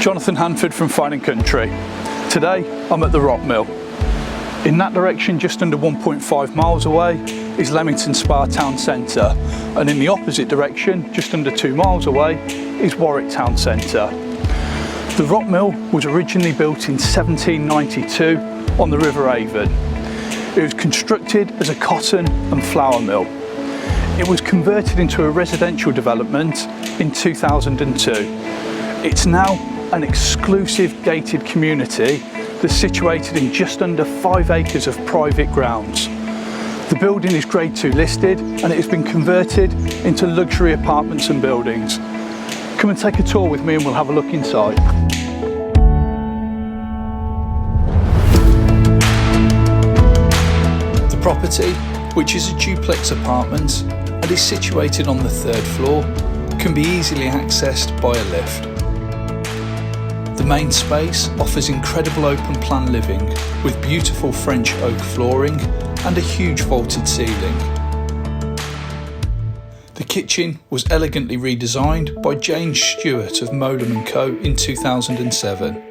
Jonathan Handford from Fine and Country. Today I'm at the Rock Mill. In that direction, just under 1.5 miles away, is Leamington Spa town centre, and in the opposite direction, just under 2 miles away, is Warwick town centre. The Rock Mill was originally built in 1792 on the River Avon. It was constructed as a cotton and flour mill. It was converted into a residential development in 2002. It's now an exclusive gated community that's situated in just under 5 acres of private grounds. The building is Grade 2 listed and it has been converted into luxury apartments and buildings. Come and take a tour with me and we'll have a look inside. The property, which is a duplex apartment and is situated on the 3rd floor, can be easily accessed by a lift. The main space offers incredible open plan living with beautiful French oak flooring and a huge vaulted ceiling. The kitchen was elegantly redesigned by James Stewart of Molam & Co in 2007.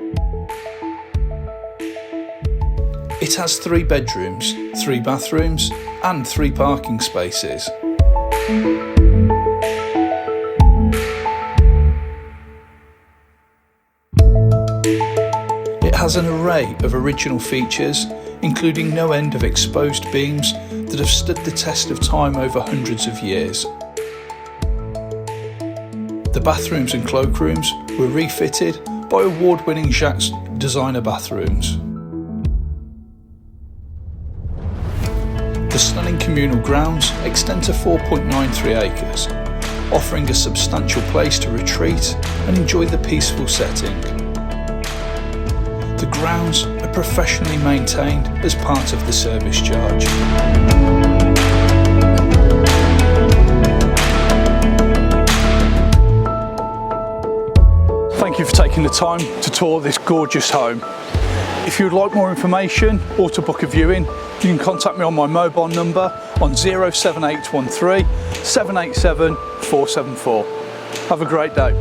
It has 3 bedrooms, 3 bathrooms and 3 parking spaces. It has an array of original features, including no end of exposed beams that have stood the test of time over hundreds of years. The bathrooms and cloakrooms were refitted by award-winning Jacques designer bathrooms. The stunning communal grounds extend to 4.93 acres, offering a substantial place to retreat and enjoy the peaceful setting. The grounds are professionally maintained as part of the service charge. Thank you for taking the time to tour this gorgeous home. If you would like more information or to book a viewing, you can contact me on my mobile number on 07813 787 474. Have a great day.